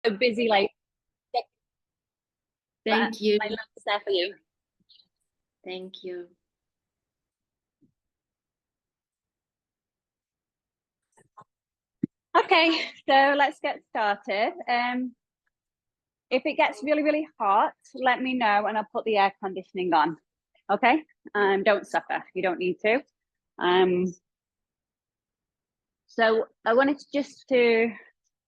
So busy, like. Thank you. My love is there for you. Thank you. Okay, so let's get started. If it gets really, really hot, let me know and I'll put the air conditioning on. Okay, don't suffer. You don't need to. So I wanted to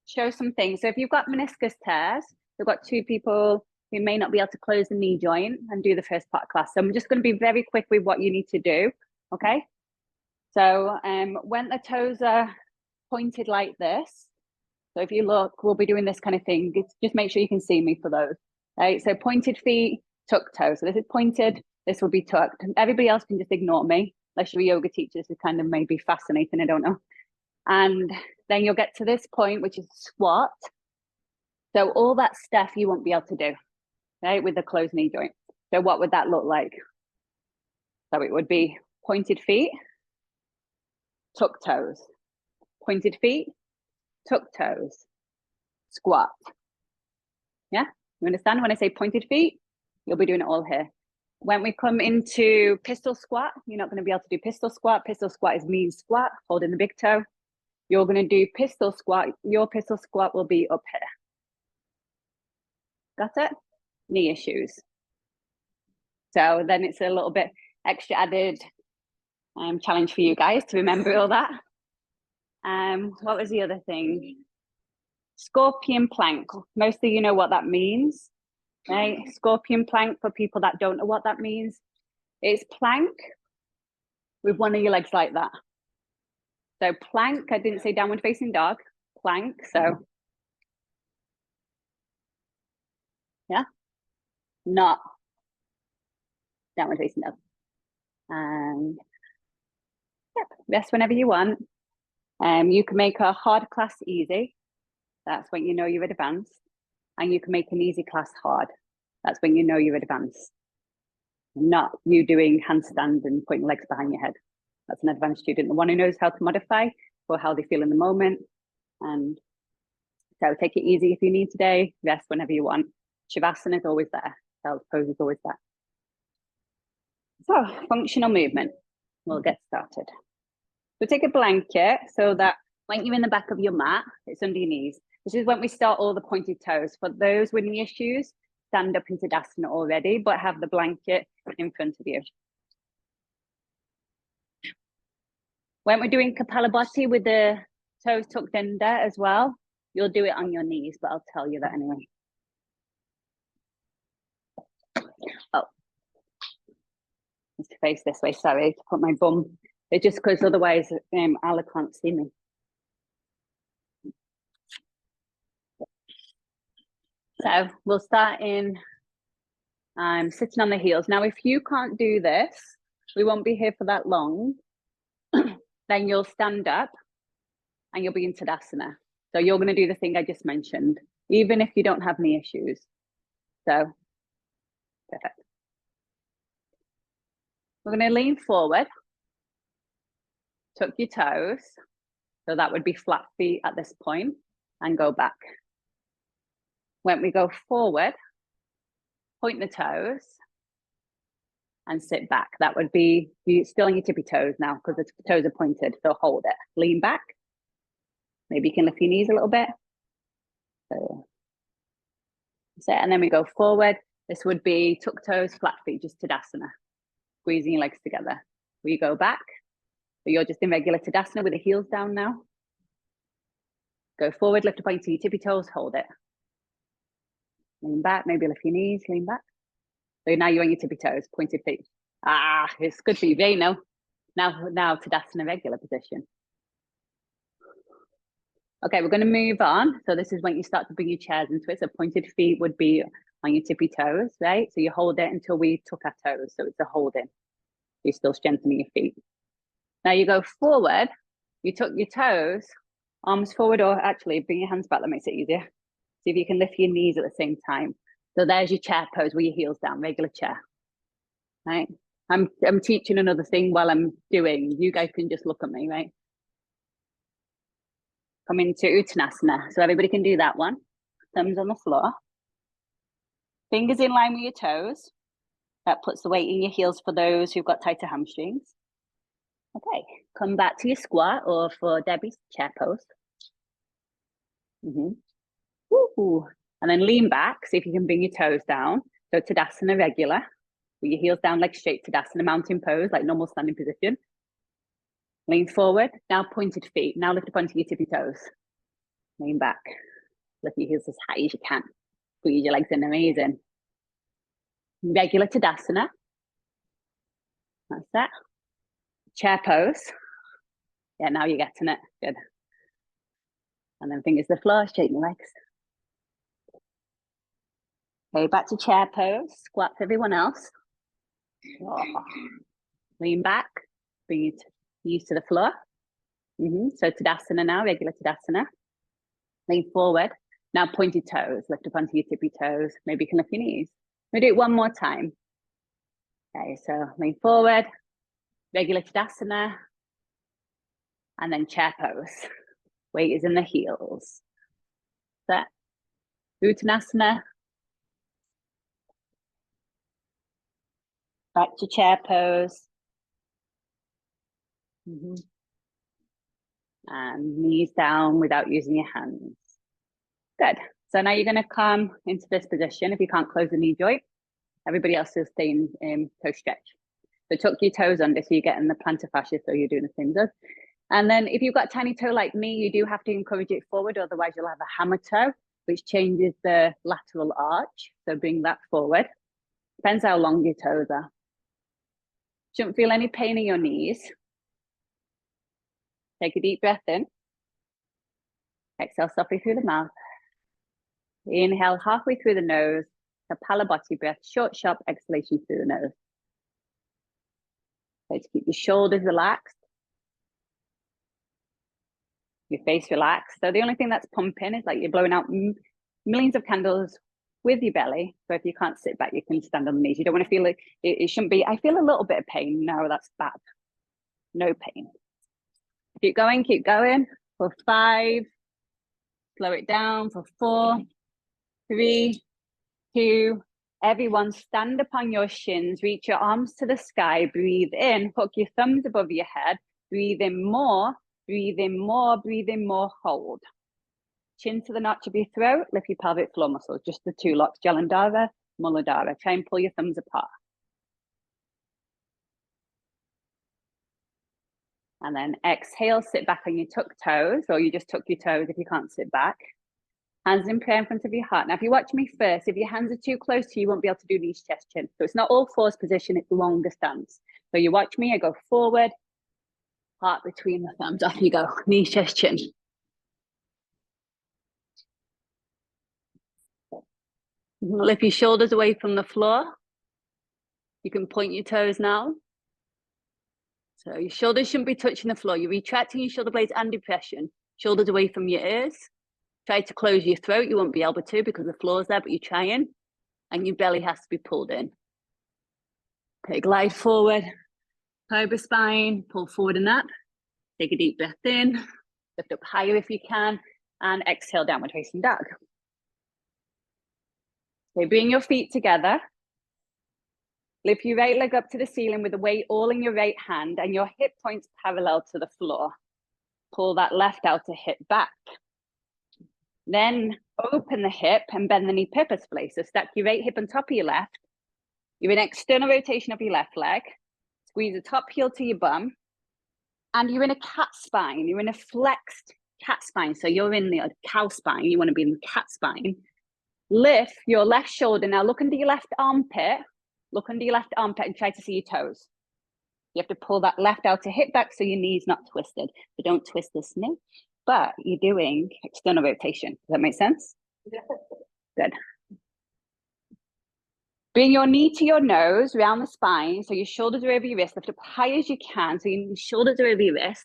show some things. So if you've got meniscus tears, we've got 2 people who may not be able to close the knee joint and do the first part of class. So I'm just going to be very quick with what you need to do. Okay. So when the toes are pointed like this, so if you look, we'll be doing this kind of thing. Just make sure you can see me for those. Right. So pointed feet, tucked toes. So this is pointed. This will be tucked. Everybody else can just ignore me. Unless you're a yoga teacher, this is kind of maybe fascinating. I don't know. And then you'll get to this point, which is squat. So all that stuff you won't be able to do, right, with the closed knee joint. So what would that look like? So it would be pointed feet, tucked toes, pointed feet, tucked toes, squat. Yeah, you understand when I say pointed feet? You'll be doing it all here. When we come into pistol squat, you're not going to be able to do pistol squat. Pistol squat is mean squat, holding the big toe. You're going to do pistol squat. Your pistol squat will be up here. Got it? Knee issues. So then it's a little bit extra added challenge for you guys to remember all that. What was the other thing? Scorpion plank. Most of you know what that means, right? Scorpion plank, for people that don't know what that means, it's plank with one of your legs like that. So plank, I didn't say downward facing dog, plank. So yeah, not downward facing dog. And yep, rest whenever you want. You can make a hard class easy. That's when you know you're advanced. And you can make an easy class hard. That's when you know you're advanced. Not you doing handstands and putting legs behind your head. That's an advanced student, the one who knows how to modify for how they feel in the moment. And so take it easy if you need today, rest whenever you want. Shavasana is always there. Child's pose is always there. So functional movement, we'll get started. So take a blanket so that when you're in the back of your mat, it's under your knees. This is when we start all the pointed toes. For those with knee issues, stand up into Tadasana already, but have the blanket in front of you. When we're doing Kapalabhati with the toes tucked under as well, you'll do it on your knees, but I'll tell you that anyway. Oh, let's face this way, sorry, to put my bum. It's just because otherwise Ala can't see me. So we'll start in sitting on the heels. Now, if you can't do this, we won't be here for that long. Then you'll stand up and you'll be in Tadasana. So you're going to do the thing I just mentioned, even if you don't have knee issues. So, perfect. We're going to lean forward, tuck your toes. So that would be flat feet at this point, and go back. When we go forward, point the toes and sit back. That would be, you still on your tippy toes now because the toes are pointed. So hold it, lean back. Maybe you can lift your knees a little bit. So sit, and then we go forward. This would be tuck toes, flat feet, just Tadasana. Squeezing your legs together. We go back. So you're just in regular Tadasana with the heels down now. Go forward, lift up onto your tippy toes, hold it. Lean back, maybe lift your knees, lean back. So now you're on your tippy toes, pointed feet. Ah, it's good for you, you know. Now Tadasana regular position. Okay, we're going to move on. So this is when you start to bring your chairs into it. So pointed feet would be on your tippy toes, right? So you hold it until we tuck our toes. So it's a holding. You're still strengthening your feet. Now you go forward, you tuck your toes, arms forward, or actually bring your hands back, that makes it easier. See if you can lift your knees at the same time. So there's your chair pose with your heels down, regular chair. Right? I'm teaching another thing while I'm doing. You guys can just look at me, right? Come into Uttanasana. So everybody can do that one. thumbs on the floor. Fingers in line with your toes. That puts the weight in your heels for those who've got tighter hamstrings. Okay, come back to your squat, or for Debbie's, chair pose. Woo-hoo. And then lean back, see if you can bring your toes down. So Tadasana regular, with your heels down, legs straight, Tadasana mountain pose, like normal standing position. Lean forward, now pointed feet. Now lift up onto your tippy toes. Lean back, lift your heels as high as you can. Squeeze your legs in, amazing. Regular Tadasana. That's that. Chair pose. Yeah, now you're getting it, good. And then fingers to the floor, straighten your legs. Okay, back to chair pose, squat for everyone else. Oh. Lean back, bring your knees to the floor. So Tadasana now, regular Tadasana. Lean forward, now pointed toes, lift up onto your tippy toes. Maybe you can lift your knees. We'll do it one more time. Okay, so lean forward, regular Tadasana, and then chair pose. Weight is in the heels. Set. Uttanasana. Back to chair pose. And knees down without using your hands. Good. So now you're going to come into this position. If you can't close the knee joint, everybody else will stay in toe stretch. So tuck your toes under so you're getting the plantar fascia, so you're doing the same as us. And then if you've got tiny toe like me, you do have to encourage it forward, otherwise you'll have a hammer toe, which changes the lateral arch. So bring that forward. Depends how long your toes are. Shouldn't feel any pain in your knees. Take a deep breath in. Exhale softly through the mouth. Inhale halfway through the nose. Kapalabhati breath, short, sharp exhalation through the nose. So to keep your shoulders relaxed. Your face relaxed. So the only thing that's pumping is like you're blowing out millions of candles with your belly. So if you can't sit back, you can stand on the knees. You don't want to feel like it shouldn't be, I feel a little bit of pain. No, that's bad. No pain. Keep going for 5. Slow it down for 4, 3, 2. Everyone stand upon your shins, reach your arms to the sky, breathe in, hook your thumbs above your head, breathe in more, breathe in more, breathe in more, hold. Chin to the notch of your throat, lift your pelvic floor muscles, just the 2 locks, Jalandhara, Muladhara. Try and pull your thumbs apart. And then exhale, sit back on your tuck toes, or you just tuck your toes if you can't sit back. Hands in prayer in front of your heart. Now, if you watch me first, if your hands are too close to you, you won't be able to do knees, chest, chin. So it's not all fours position, it's longer stance. So you watch me, I go forward, heart between the thumbs, off you go, knees, chest, chin. Lift your shoulders away from the floor. You can point your toes now. So your shoulders shouldn't be touching the floor. You're retracting your shoulder blades and depression. Shoulders away from your ears. Try to close your throat. You won't be able to because the floor's there, but you're trying. And your belly has to be pulled in. Okay, glide forward. Cobra spine, pull forward and up. Take a deep breath in. Lift up higher if you can. And exhale, downward facing dog. Okay, bring your feet together. Lift your right leg up to the ceiling with the weight all in your right hand and your hip points parallel to the floor. Pull that left outer hip back. Then open the hip and bend the knee purposefully. So stack your right hip on top of your left. You're in external rotation of your left leg. Squeeze the top heel to your bum. And you're in a cat spine. You're in a flexed cat spine. So you're in the cow spine. You want to be in the cat spine. Lift your left shoulder. Now look under your left armpit. Look under your left armpit and try to see your toes. You have to pull that left outer hip back so your knee's not twisted. So don't twist this knee, but you're doing external rotation. Does that make sense? Yeah. Good. Bring your knee to your nose, round the spine, so your shoulders are over your wrist. Lift up high as you can, so your shoulders are over your wrist.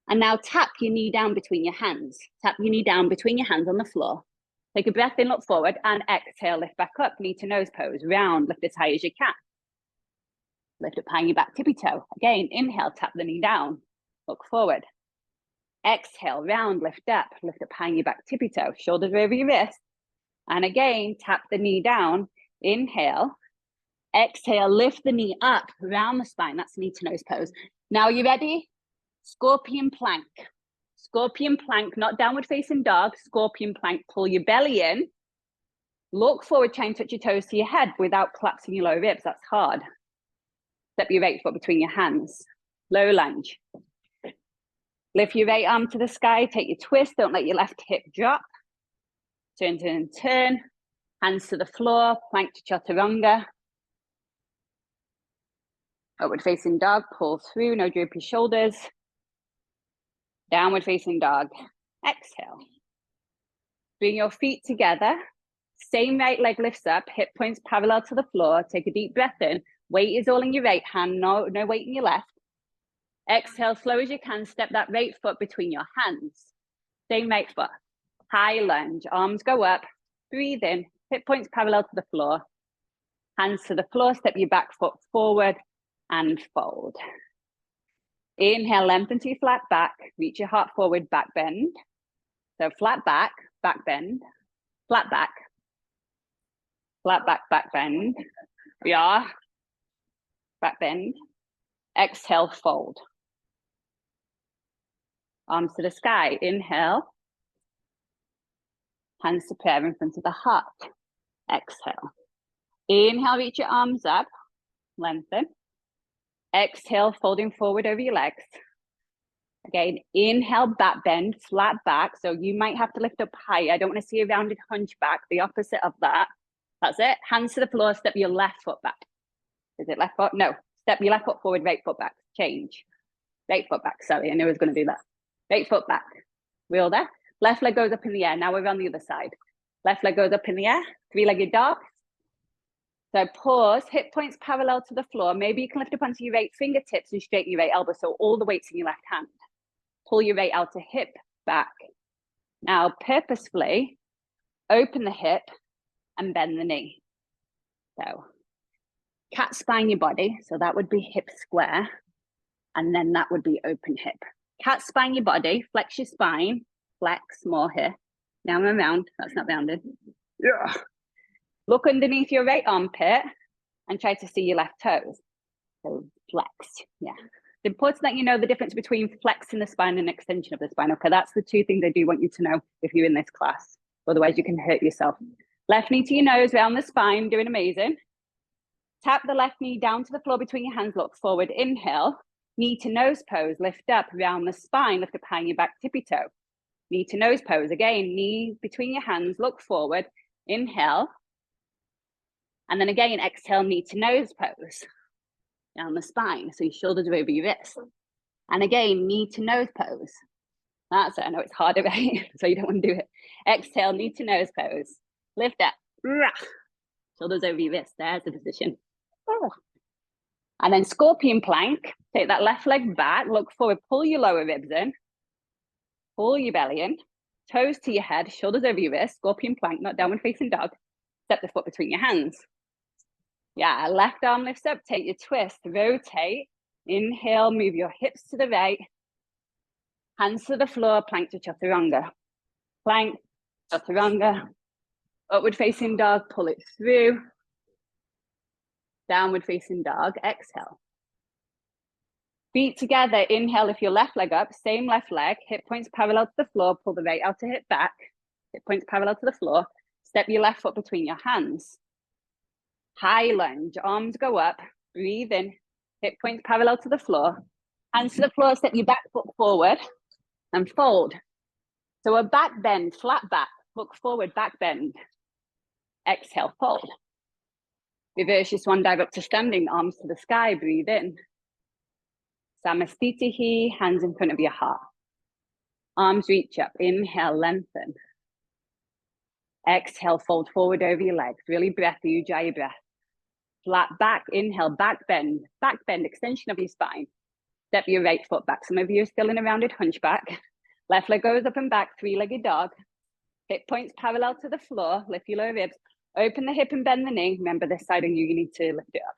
And now tap your knee down between your hands. Tap your knee down between your hands on the floor. Take a breath in, look forward, and exhale, lift back up, knee to nose pose, round, lift as high as you can. Lift up high your back tippy toe. Again, inhale, tap the knee down, look forward. Exhale, round, lift up high your back tippy toe, shoulders over your wrist. And again, tap the knee down. Inhale. Exhale, lift the knee up around the spine. That's knee to nose pose. Now, you ready? Scorpion plank. Scorpion plank, not downward facing dog. Scorpion plank, pull your belly in. Look forward, try and touch your toes to your head without collapsing your lower ribs. That's hard. Step your right foot between your hands. Low lunge. Lift your right arm to the sky. Take your twist. Don't let your left hip drop. Turn, turn, turn. Hands to the floor. Plank to chaturanga. Upward facing dog. Pull through. No droopy shoulders. Downward facing dog. Exhale. Bring your feet together. Same right leg lifts up. Hip points parallel to the floor. Take a deep breath in. Weight is all in your right hand. No weight in your left. Exhale, slow as you can. Step that right foot between your hands. Same right foot. High lunge. Arms go up. Breathe in. Hip points parallel to the floor. Hands to the floor. Step your back foot forward and fold. Inhale, lengthen to your flat back. Reach your heart forward, back bend. So flat back bend. Flat back, back bend. Yeah. Back bend. Exhale, fold. Arms to the sky. Inhale. Hands to prayer in front of the heart. Exhale. Inhale, reach your arms up. Lengthen. Exhale, folding forward over your legs. Again, inhale, back bend, flat back. So you might have to lift up high. I don't want to see a rounded hunchback, the opposite of that. That's it. Hands to the floor, step your left foot back. Is it left foot? No. Step your left foot forward, right foot back. Change. Right foot back. Sorry, I knew I was going to do that. Right foot back. Wheel there. Left leg goes up in the air. Now we're on the other side. Left leg goes up in the air. Three-legged dog. So pause, hip points parallel to the floor. Maybe you can lift up onto your right fingertips and straighten your right elbow. So all the weight's in your left hand. Pull your right outer hip back. Now purposefully open the hip and bend the knee. So cat spine your body. So that would be hip square. And then that would be open hip. Cat spine your body, flex your spine, flex more here. Now I'm around, that's not rounded. Yeah. Look underneath your right armpit and try to see your left toes. So flex, yeah. It's important that you know the difference between flexing the spine and extension of the spine. Okay, that's the two things I do want you to know if you're in this class. Otherwise you can hurt yourself. Left knee to your nose, round the spine, doing amazing. Tap the left knee down to the floor between your hands, look forward, inhale. Knee to nose pose, lift up, round the spine, lift up high in your back, tippy toe. Knee to nose pose, again, knee between your hands, look forward, inhale. And then again, exhale, knee to nose pose, down the spine. So your shoulders are over your wrists. And again, knee to nose pose. That's it, I know it's harder, right? So you don't want to do it. Exhale, knee to nose pose, lift up, shoulders over your wrists, there's the position. And then scorpion plank, take that left leg back, look forward, pull your lower ribs in, pull your belly in, toes to your head, shoulders over your wrist, scorpion plank, not downward facing dog. Step the foot between your hands. Yeah, left arm lifts up, take your twist, rotate, inhale, move your hips to the right, hands to the floor, plank to chaturanga. Plank, chaturanga, upward facing dog, pull it through. Downward facing dog, exhale. Feet together, inhale, lift your left leg up, same left leg, hip points parallel to the floor, pull the right outer hip back, hip points parallel to the floor, step your left foot between your hands. High lunge, arms go up, breathe in, hip points parallel to the floor, hands to the floor, step your back foot forward and fold. So a back bend, flat back, look forward, back bend, exhale, fold. Reverse your swan dive up to standing, arms to the sky, breathe in. Samastitihi, hands in front of your heart. Arms reach up, inhale, lengthen. Exhale, fold forward over your legs. Really breath, you dry your breath. Flat back, inhale, back bend, extension of your spine. Step your right foot back. Some of you are still in a rounded hunchback. Left leg goes up and back, three-legged dog. Hip points parallel to the floor, lift your lower ribs. Open the hip and bend the knee. Remember this side of you need to lift it up.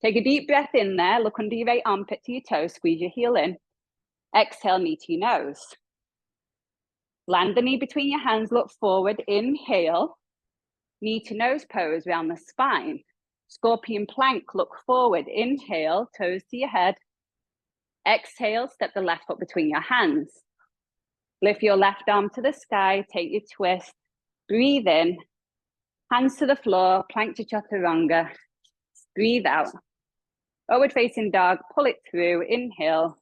Take a deep breath in there. Look under your right armpit to your toes. Squeeze your heel in. Exhale, knee to your nose. Land the knee between your hands. Look forward. Inhale. Knee to nose pose around the spine. Scorpion plank, look forward. Inhale, toes to your head. Exhale, step the left foot between your hands. Lift your left arm to the sky, take your twist. Breathe in, hands to the floor, plank to chaturanga. Breathe out. Forward facing dog, pull it through. Inhale.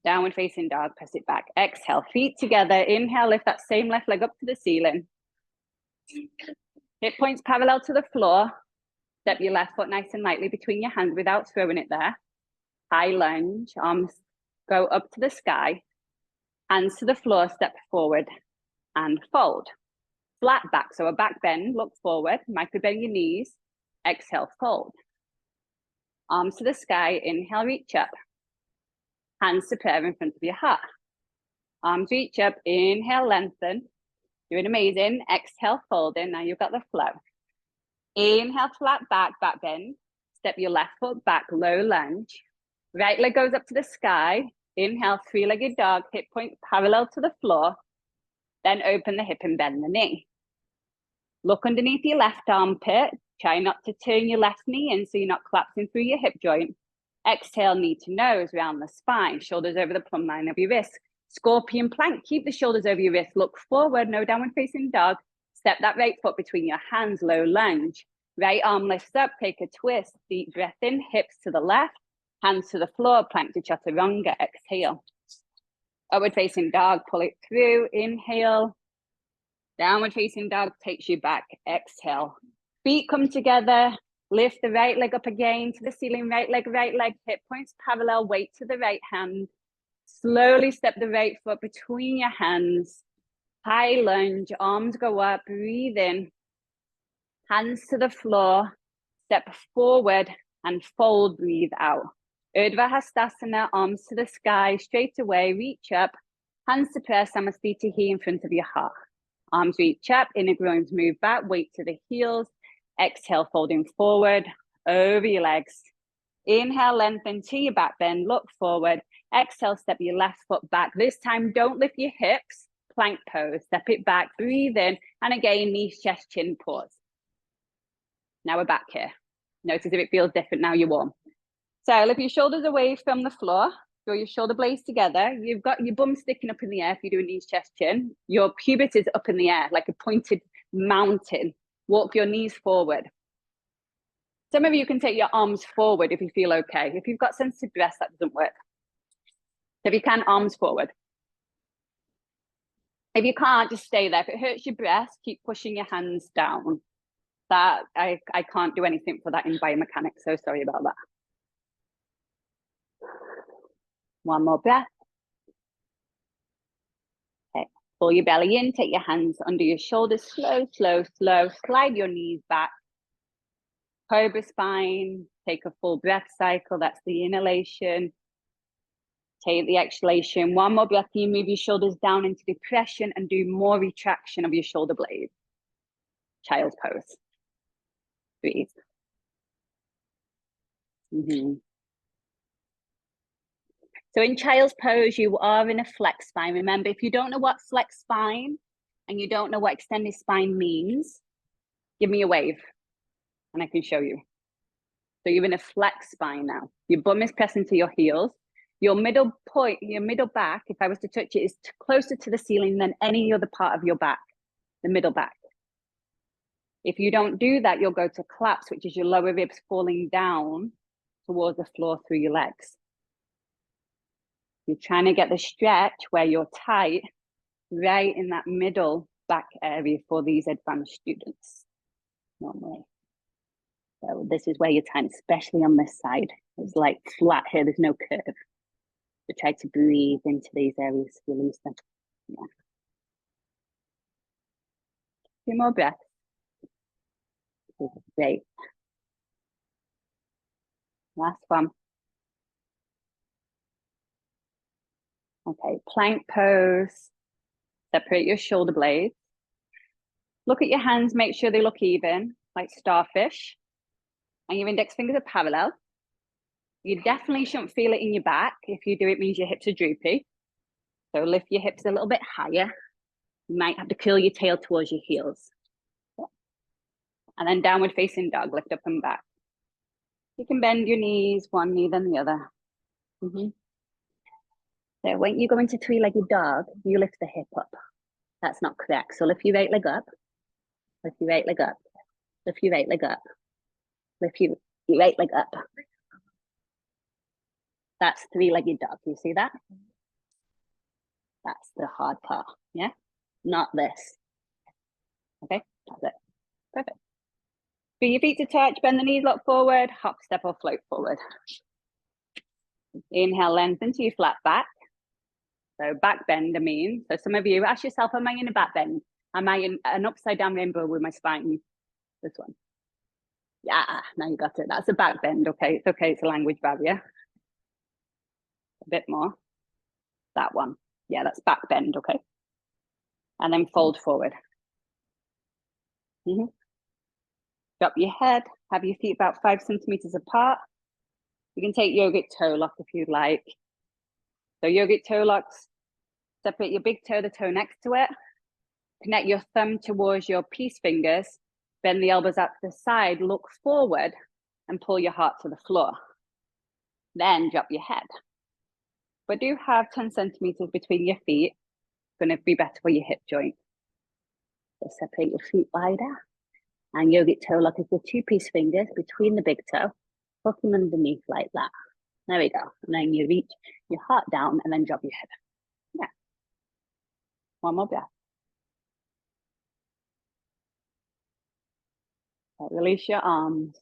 Downward facing dog, press it back. Exhale, feet together. Inhale, lift that same left leg up to the ceiling. Hip points parallel to the floor. Step your left foot nice and lightly between your hands without throwing it there. High lunge, arms go up to the sky. Hands to the floor, step forward and fold. Flat back, so a back bend, look forward. Micro bend your knees. Exhale, fold. Arms to the sky, inhale, reach up. Hands to prayer in front of your heart. Arms reach up, inhale, lengthen. Doing amazing. Exhale, fold in. Now you've got the flow. Inhale, flat back, back bend. Step your left foot back, low lunge. Right leg goes up to the sky. Inhale, three-legged dog, hip point parallel to the floor. Then open the hip and bend the knee. Look underneath your left armpit. Try not to turn your left knee in so you're not collapsing through your hip joint. Exhale, knee to nose, round the spine, shoulders over the plumb line of your wrist. Scorpion plank, keep the shoulders over your wrist. Look forward, no downward facing dog. Step that right foot between your hands, low lunge. Right arm lifts up, take a twist. Deep breath in, hips to the left. Hands to the floor, plank to chaturanga. Exhale. Upward facing dog, pull it through. Inhale. Downward facing dog takes you back. Exhale. Feet come together. Lift the right leg up again to the ceiling. Right leg, hip points parallel. Weight to the right hand. Slowly step the right foot between your hands. High lunge, arms go up. Breathe in. Hands to the floor. Step forward and fold. Breathe out. Urdhva Hastasana, arms to the sky, straight away, reach up, hands to prayer, Samastiti in front of your heart. Arms reach up, inner groins move back, weight to the heels. Exhale, folding forward, over your legs. Inhale, lengthen to your back bend, look forward. Exhale, step your left foot back. This time, don't lift your hips, plank pose, step it back, breathe in, and again, knees, chest, chin, pause. Now we're back here. Notice if it feels different now, you're warm. So lift your shoulders away from the floor, draw your shoulder blades together. You've got your bum sticking up in the air if you're doing knees, chest, chin. Your pubis is up in the air like a pointed mountain. Walk your knees forward. Some of you can take your arms forward if you feel okay. If you've got sensitive breasts, that doesn't work. So if you can, arms forward. If you can't, just stay there. If it hurts your breast, keep pushing your hands down. That I can't do anything for that in biomechanics, so sorry about that. One more breath. Okay, pull your belly in, take your hands under your shoulders, slow, slow, slow. Slide your knees back. Cobra spine, take a full breath cycle. That's the inhalation. Take the exhalation. One more breath, you move your shoulders down into depression and do more retraction of your shoulder blades. Child's pose. Breathe. So in child's pose, you are in a flex spine. Remember, if you don't know what flex spine and you don't know what extended spine means, give me a wave and I can show you. So you're in a flex spine now. Your bum is pressing to your heels. Your middle point, your middle back, if I was to touch it, is closer to the ceiling than any other part of your back, the middle back. If you don't do that, you'll go to collapse, which is your lower ribs falling down towards the floor through your legs. You're trying to get the stretch where you're tight, right in that middle back area for these advanced students, normally. So this is where you're tight, especially on this side. It's like flat here, there's no curve. So try to breathe into these areas, release them. Yeah. Two more breaths. Great. Last one. Okay, plank pose. Separate your shoulder blades. Look at your hands, make sure they look even, like starfish. And your index fingers are parallel. You definitely shouldn't feel it in your back. If you do, it means your hips are droopy. So lift your hips a little bit higher. You might have to curl your tail towards your heels. And then downward facing dog, lift up and back. You can bend your knees, one knee then the other. So when you go into three-legged dog, you lift the hip up. That's not correct. So lift your right leg up, lift your right leg up, lift your right leg up, lift your right leg up. That's three-legged dog. You see that? That's the hard part, yeah? Not this. Okay, that's it. Perfect. Bring your feet to touch, bend the knees, look forward, hop, step or float forward. Inhale, lengthen to your flat back. So back bend, I mean. So some of you, ask yourself, am I in a back bend? Am I in an upside down rainbow with my spine? This one. Yeah, now you got it. That's a back bend, okay? It's okay, it's a language barrier. A bit more. That one. Yeah, that's back bend, okay? And then fold forward. Drop your head, have your feet about 5 centimeters apart. You can take yogic toe lock if you'd like. So yogic toe locks, separate your big toe, the toe next to it. Connect your thumb towards your peace fingers. Bend the elbows out to the side, look forward and pull your heart to the floor. Then drop your head. But do have 10 centimeters between your feet. It's going to be better for your hip joint. So separate your feet wider. And yogic toe lock is the 2 peace fingers between the big toe. Hook them underneath like that. There we go. And then you reach your heart down and then drop your head. Yeah. One more breath. Okay, release your arms.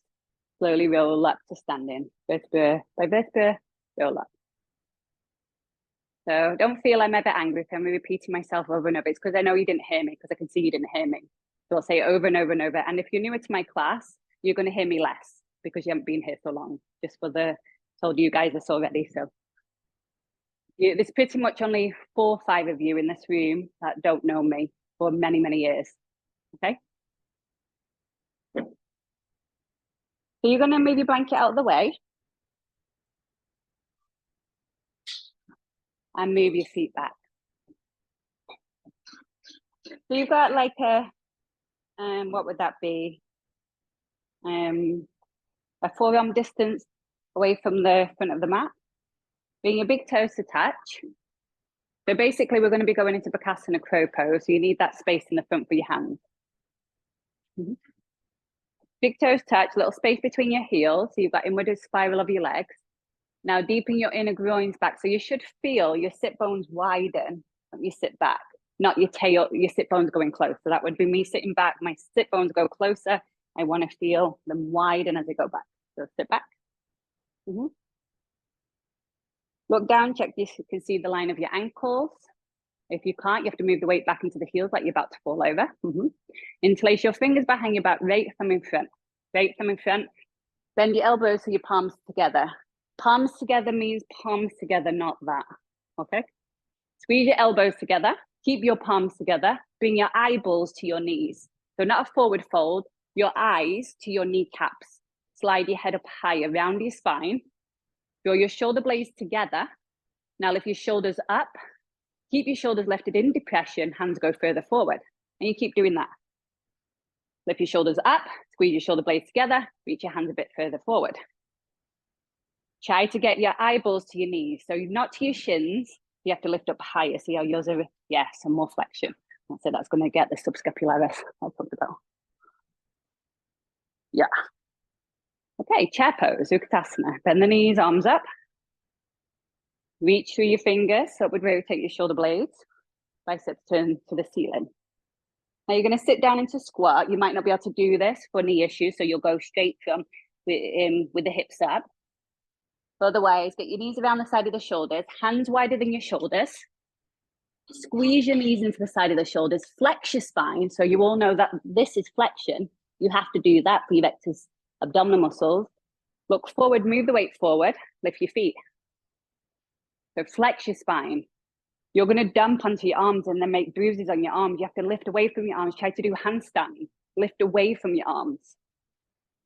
Slowly roll up to standing. Vertebra by vertebra, roll up. So don't feel I'm ever angry if I'm repeating myself over and over. It's because I know you didn't hear me, because I can see you didn't hear me. So I'll say it over and over and over. And if you're newer to my class, you're going to hear me less because you haven't been here so long. Just for the, told you guys this already. So there's pretty much only 4 or 5 of you in this room that don't know me for many, many years. Okay. So you're going to move your blanket out of the way. And move your feet back. So you've got like a, what would that be? A forearm distance away from the front of the mat. Bring your big toes to touch. So basically we're going to be going into Bakasana crow pose. So you need that space in the front for your hands. Big toes touch, little space between your heels. So you've got inward spiral of your legs. Now deepen your inner groins back. So you should feel your sit bones widen when you sit back, not your tail, your sit bones going close. So that would be me sitting back, my sit bones go closer. I want to feel them widen as I go back. So sit back. Look down, check you can see the line of your ankles. If you can't, you have to move the weight back into the heels like you're about to fall over. Interlace your fingers behind your back, right thumb in front. Right thumb in front. Bend your elbows so your palms together. Palms together means palms together, not that. Okay? Squeeze your elbows together. Keep your palms together. Bring your eyeballs to your knees. So not a forward fold, your eyes to your kneecaps. Slide your head up higher, round your spine. Draw your shoulder blades together. Now lift your shoulders up. Keep your shoulders lifted in depression, hands go further forward. And you keep doing that. Lift your shoulders up, squeeze your shoulder blades together, reach your hands a bit further forward. Try to get your eyeballs to your knees. So not to your shins, you have to lift up higher. See how yours are, yeah, some more flexion. So that's going to get the subscapularis I talked about. Yeah. Okay, chair pose, Utkatasana. Bend the knees, arms up. Reach through your fingers, so upward rotate your shoulder blades. Biceps turn to the ceiling. Now you're going to sit down into squat. You might not be able to do this for knee issues, so you'll go straight from with the hips up. Otherwise, get your knees around the side of the shoulders, hands wider than your shoulders. Squeeze your knees into the side of the shoulders, flex your spine. So you all know that this is flexion. You have to do that for your rectus abdominal muscles. Look forward, move the weight forward, lift your feet. So flex your spine. You're going to dump onto your arms and then make bruises on your arms. You have to lift away from your arms. Try to do handstand. Lift away from your arms.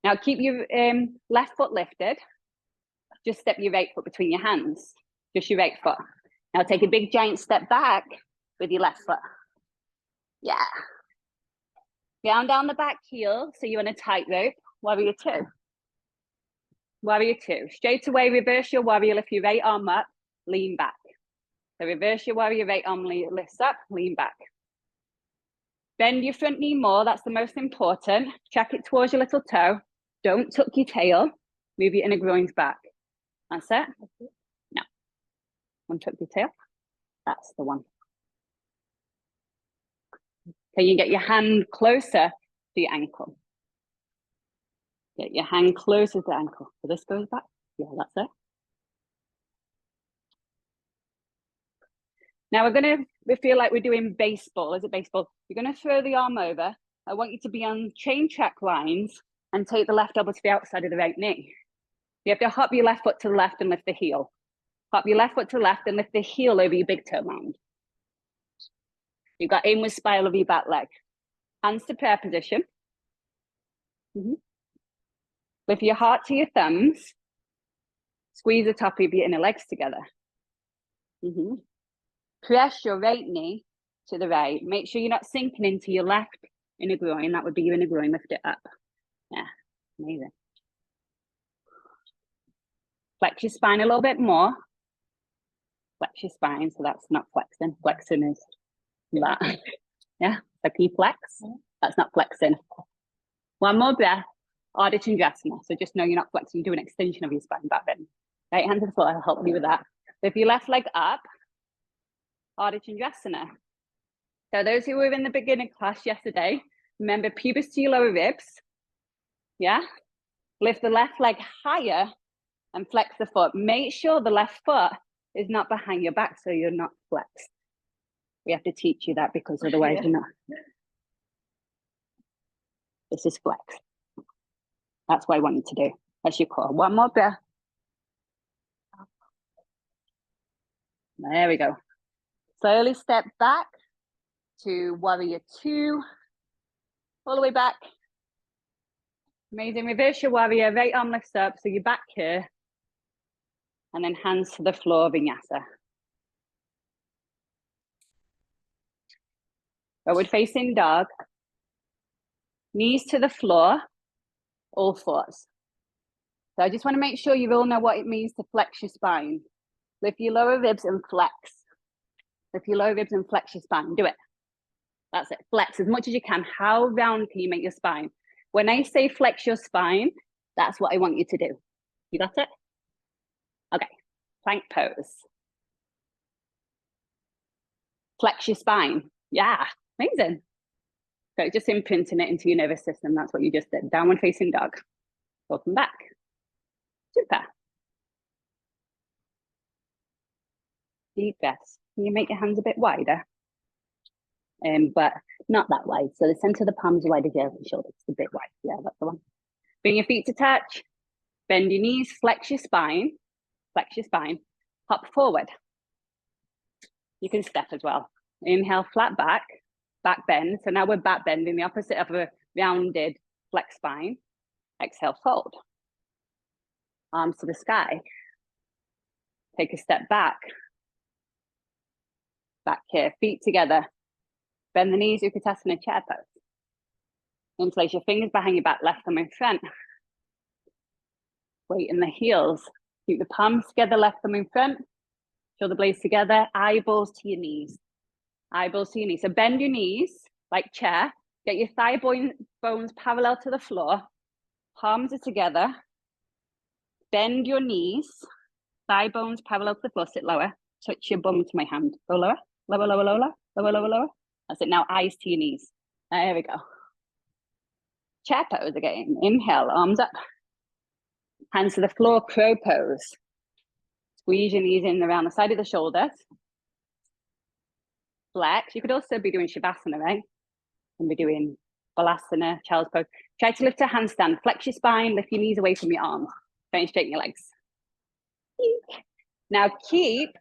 Now keep your left foot lifted. Just step your right foot between your hands. Just your right foot. Now take a big giant step back with your left foot. Yeah. Down the back heel, so you're on a tightrope, warrior two. Warrior two. Straight away, reverse your warrior, lift your right arm up, lean back. So reverse your warrior, right arm lifts up, lean back. Bend your front knee more, that's the most important. Track it towards your little toe. Don't tuck your tail, move your inner groins back. That's it. No. Untuck your tail. That's the one. Can you get your hand closer to your ankle? Get your hand closer to the ankle. So this goes back. Yeah, that's it. Now we feel like we're doing baseball. Is it baseball? You're going to throw the arm over. I want you to be on chain track lines and take the left elbow to the outside of the right knee. You have to hop your left foot to the left and lift the heel. Hop your left foot to the left and lift the heel over your big toe mound. You've got inward spiral of your back leg. Hands to prayer position. Lift your heart to your thumbs. Squeeze the top of your inner legs together. Press your right knee to the right. Make sure you're not sinking into your left inner groin. That would be your inner groin. Lift it up. Yeah, amazing. Flex your spine a little bit more. Flex your spine, so that's not flexing. Flexing is that. Yeah, so can you flex? That's not flexing. One more breath. Ardha Chandrasana. So just know you're not flexing, you do an extension of your spine back then. Right hand to the floor, I'll help you with that. So if your left leg up, Ardha Chandrasana. So those who were in the beginning class yesterday, remember pubis to your lower ribs. Yeah? Lift the left leg higher and flex the foot. Make sure the left foot is not behind your back so you're not flexed. We have to teach you that because otherwise you're not. This is flex. That's what I want you to do. That's your core. One more breath. There we go. Slowly step back to warrior two. All the way back. Amazing. Reverse your warrior. Right arm lifts up. So you're back here. And then hands to the floor, Vinyasa. Forward facing dog. Knees to the floor. All fours. So I just want to make sure you all know what it means to flex your spine. Lift your lower ribs and flex. Lift your lower ribs and flex your spine. Do it. That's it. Flex as much as you can. How round can you make your spine? When I say flex your spine, that's what I want you to do. You got it? Okay. Plank pose. Flex your spine. Yeah. Amazing. So just imprinting it into your nervous system. That's what you just did. Downward facing dog. Welcome back. Super. Deep breaths. Can you make your hands a bit wider? But not that wide. So the center of the palms are wide as your shoulders. It's a bit wide. Yeah, that's the one. Bring your feet to touch. Bend your knees. Flex your spine. Flex your spine. Hop forward. You can step as well. Inhale, flat back. Back bend. So now we're back bending, the opposite of a rounded flex spine. Exhale, fold. Arms to the sky. Take a step back. Back here, feet together. Bend the knees, Utkatasana chair pose. Interlace your fingers behind your back, left thumb in front. Weight in the heels. Keep the palms together, left thumb in front. Shoulder blades together, eyeballs to your knees. Eyeballs to your knees. So bend your knees like chair. Get your thigh bones parallel to the floor. Palms are together. Bend your knees. Thigh bones parallel to the floor. Sit lower. Touch your bum to my hand. Go lower. Lower, lower, lower, lower, lower, lower. That's it. Now eyes to your knees. There we go. Chair pose again. Inhale, arms up. Hands to the floor, crow pose. Squeeze your knees in around the side of the shoulders. Flex. You could also be doing Shavasana, right? And be doing Balasana, child's pose. Try to lift a handstand. Flex your spine, lift your knees away from your arms. Don't straighten your legs. Now keep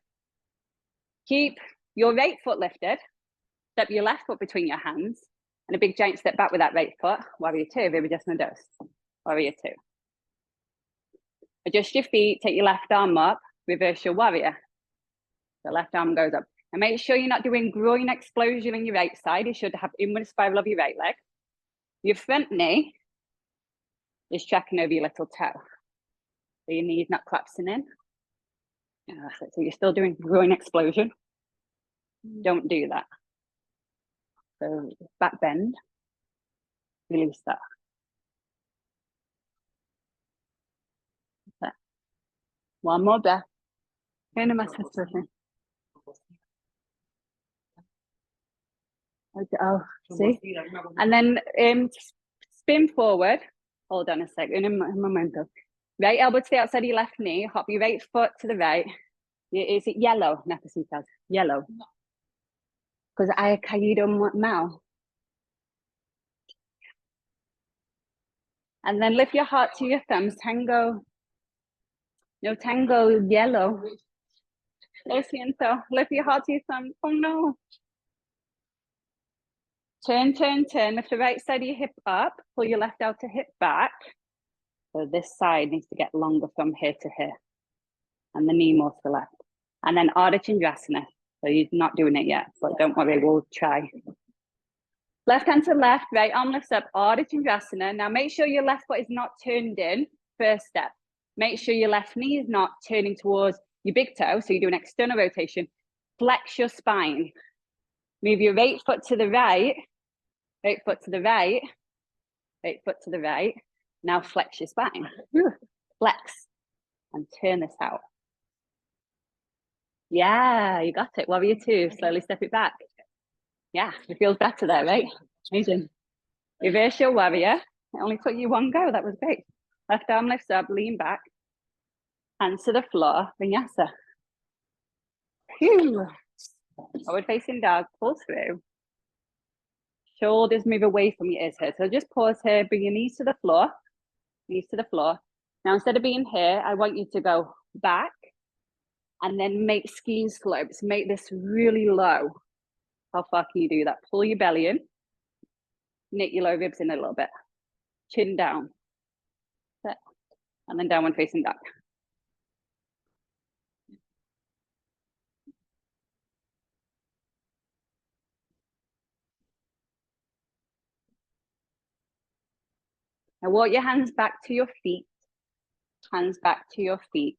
your right foot lifted. Step your left foot between your hands. And a big giant step back with that right foot. Warrior two, Virabhadrasana dos. Warrior two. Adjust your feet, take your left arm up, reverse your warrior. The left arm goes up. And make sure you're not doing groin explosion on your right side. You should have inward spiral of your right leg. Your front knee is checking over your little toe. So your knee's not collapsing in. Yeah, so you're still doing groin explosion. Don't do that. So back bend, release that. That's it. One more breath. In a massage position. Oh, see? And then spin forward. Hold on a sec. In a momento. Right elbow to the outside of your left knee. Hop your right foot to the right. Is it yellow? Necesitas. Yellow. Because I caído mal. And then lift your heart to your thumbs. Tango. No tango yellow. Lo siento. Lift your heart to your thumbs. Oh no. Turn, turn, turn. Lift the right side of your hip up. Pull your left outer hip back. So this side needs to get longer from here to here. And the knee more to the left. And then Ardha Chandrasana. So you're not doing it yet, but don't worry, we'll try. Left hand to left, right arm lifts up, Ardha Chandrasana. Now make sure your left foot is not turned in, first step. Make sure your left knee is not turning towards your big toe, so you do an external rotation. Flex your spine. Move your right foot to the right, right foot to the right, right foot to the right. Now flex your spine. Flex and turn this out. Yeah, you got it. Warrior two. Slowly step it back. Yeah, it feels better there, right? Amazing. Reverse your warrior. It only took you one go. That was great. Left arm lifts up, lean back. Hands to the floor. Vinyasa. Phew. Forward facing dog. Pull through. Shoulders move away from your ears here. So just pause here. Bring your knees to the floor. Knees to the floor. Now, instead of being here, I want you to go back and then make ski slopes. Make this really low. How far can you do that? Pull your belly in. Knit your low ribs in a little bit. Chin down. And then downward facing dog. Now walk your hands back to your feet. Hands back to your feet.